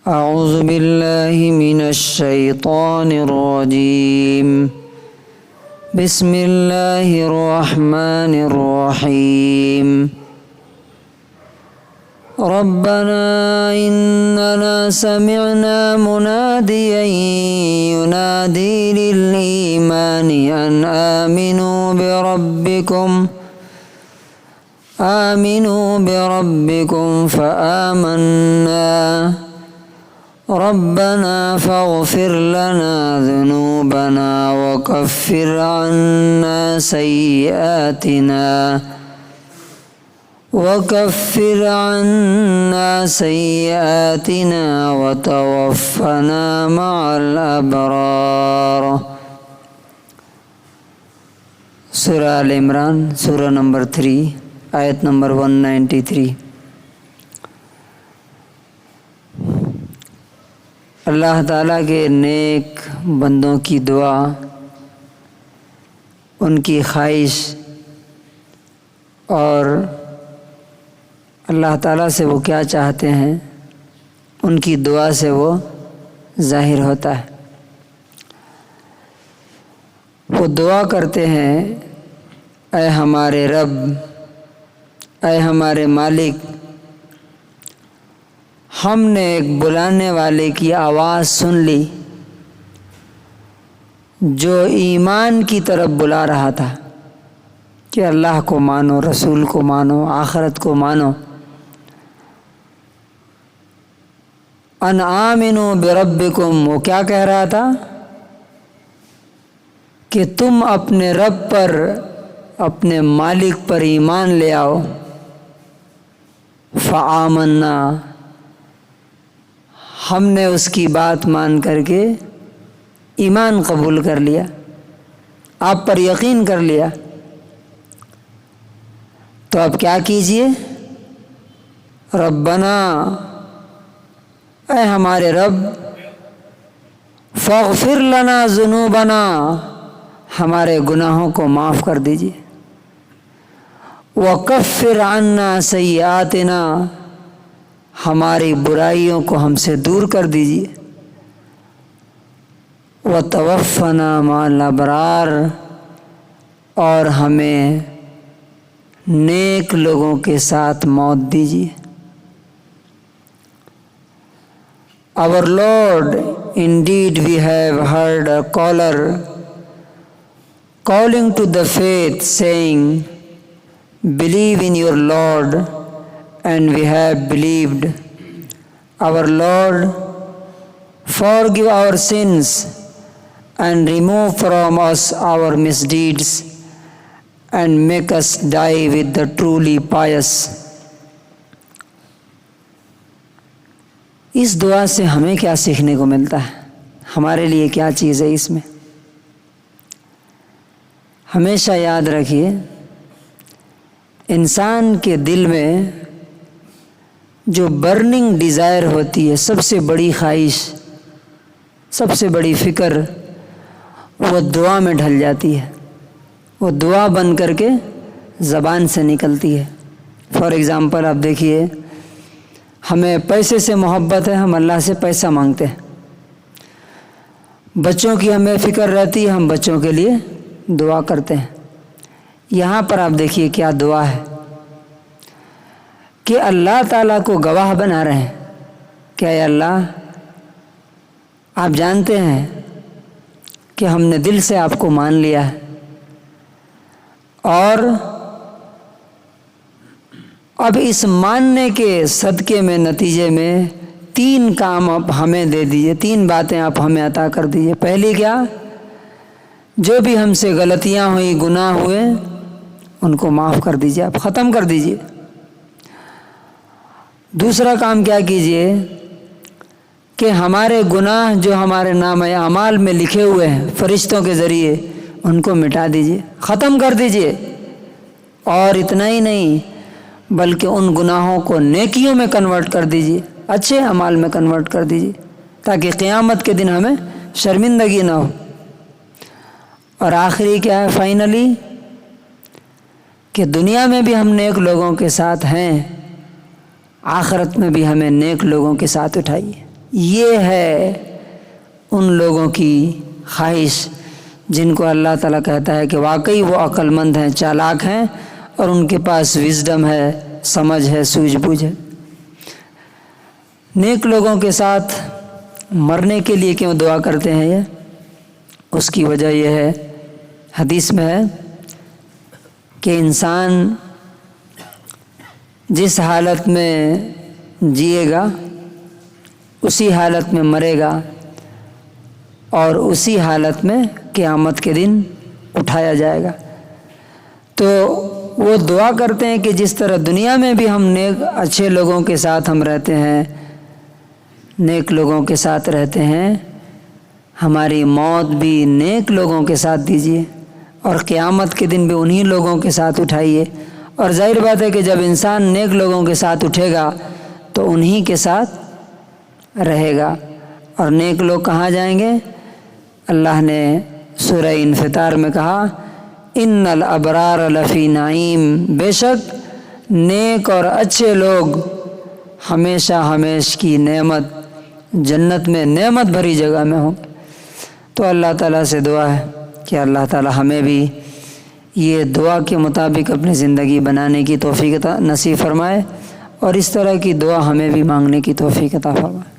أعوذ بالله من الشيطان الرجيم بسم الله الرحمن الرحيم ربنا إننا سمعنا مناديا ينادي للإيمان أن آمنوا بربكم فآمنا ربنا فاغفر لنا ذنوبنا وكفر عنا سيئاتنا وتوفنا مع الأبرار۔ سورہ آل عمران، سورہ نمبر 3، آیت نمبر 193۔ اللہ تعالیٰ کے نیک بندوں کی دعا، ان کی خواہش اور اللہ تعالیٰ سے وہ کیا چاہتے ہیں، ان کی دعا سے وہ ظاہر ہوتا ہے۔ وہ دعا کرتے ہیں، اے ہمارے رب، اے ہمارے مالک، ہم نے ایک بلانے والے کی آواز سن لی جو ایمان کی طرف بلا رہا تھا کہ اللہ کو مانو، رسول کو مانو، آخرت کو مانو۔ ان آمنوا بربکم، وہ کیا کہہ رہا تھا کہ تم اپنے رب پر، اپنے مالک پر ایمان لے آؤ۔ فآمنا، ہم نے اس کی بات مان کر کے ایمان قبول کر لیا، آپ پر یقین کر لیا۔ تو اب کیا کیجئے؟ ربنا، اے ہمارے رب، فاغفر لنا ذنوبنا، ہمارے گناہوں کو معاف کر دیجئے۔ وکفر عنا سیئاتنا، ہماری برائیوں کو ہم سے دور کر دیجئے۔ وتوفنا مع الابرار، اور ہمیں نیک لوگوں کے ساتھ موت دیجئے۔ Our Lord, indeed we have heard a caller calling to the faith, saying, believe in your Lord, and we have believed. Our Lord, forgive our sins and remove from us our misdeeds, and make us die with the truly pious۔ اس دعا سے ہمیں کیا سیکھنے کو ملتا ہے؟ ہمارے لیے کیا چیز ہے اس میں؟ ہمیشہ یاد رکھیے، انسان کے دل میں جو برننگ ڈیزائر ہوتی ہے، سب سے بڑی خواہش، سب سے بڑی فکر، وہ دعا میں ڈھل جاتی ہے، وہ دعا بن کر کے زبان سے نکلتی ہے۔ فار ایگزامپل آپ دیکھیے، ہمیں پیسے سے محبت ہے، ہم اللہ سے پیسہ مانگتے ہیں۔ بچوں کی ہمیں فکر رہتی ہے، ہم بچوں کے لیے دعا کرتے ہیں۔ یہاں پر آپ دیکھیے کیا دعا ہے کہ اللہ تعالیٰ کو گواہ بنا رہے ہیں کہ اے اللہ، آپ جانتے ہیں کہ ہم نے دل سے آپ کو مان لیا ہے، اور اب اس ماننے کے صدقے میں، نتیجے میں 3 کام آپ ہمیں دے دیجئے، 3 باتیں آپ ہمیں عطا کر دیجئے۔ پہلی کیا؟ جو بھی ہم سے غلطیاں ہوئی، گناہ ہوئے، ان کو معاف کر دیجئے، آپ ختم کر دیجئے۔ دوسرا کام کیا کیجئے کہ ہمارے گناہ جو ہمارے نامہ اعمال میں لکھے ہوئے ہیں فرشتوں کے ذریعے، ان کو مٹا دیجئے، ختم کر دیجئے۔ اور اتنا ہی نہیں، بلکہ ان گناہوں کو نیکیوں میں کنورٹ کر دیجئے، اچھے اعمال میں کنورٹ کر دیجئے، تاکہ قیامت کے دن ہمیں شرمندگی نہ ہو۔ اور آخری کیا ہے؟ فائنلی، کہ دنیا میں بھی ہم نیک لوگوں کے ساتھ ہیں، آخرت میں بھی ہمیں نیک لوگوں کے ساتھ اٹھائیے۔ یہ ہے ان لوگوں کی خواہش جن کو اللہ تعالیٰ کہتا ہے کہ واقعی وہ عقل مند ہیں، چالاک ہیں، اور ان کے پاس وزڈم ہے، سمجھ ہے، سوجھ بوجھ ہے۔ نیک لوگوں کے ساتھ مرنے کے لیے کیوں دعا کرتے ہیں؟ یہ اس کی وجہ یہ ہے، حدیث میں ہے کہ انسان جس حالت میں جیے گا اسی حالت میں مرے گا، اور اسی حالت میں قیامت کے دن اٹھایا جائے گا۔ تو وہ دعا کرتے ہیں کہ جس طرح دنیا میں بھی ہم نیک اچھے لوگوں کے ساتھ ہم رہتے ہیں، نیک لوگوں کے ساتھ رہتے ہیں، ہماری موت بھی نیک لوگوں کے ساتھ دیجیے، اور قیامت کے دن بھی انہی لوگوں کے ساتھ اٹھائیے۔ اور ظاہر بات ہے کہ جب انسان نیک لوگوں کے ساتھ اٹھے گا تو انہی کے ساتھ رہے گا۔ اور نیک لوگ کہاں جائیں گے؟ اللہ نے سورہ انفطار میں کہا ان الابرار لفی نعیم، بے شک نیک اور اچھے لوگ ہمیشہ ہمیش کی نعمت، جنت میں نعمت بھری جگہ میں ہوں۔ تو اللہ تعالیٰ سے دعا ہے کہ اللہ تعالیٰ ہمیں بھی یہ دعا کے مطابق اپنی زندگی بنانے کی توفیق نصیب فرمائے، اور اس طرح کی دعا ہمیں بھی مانگنے کی توفیق عطا فرمائے۔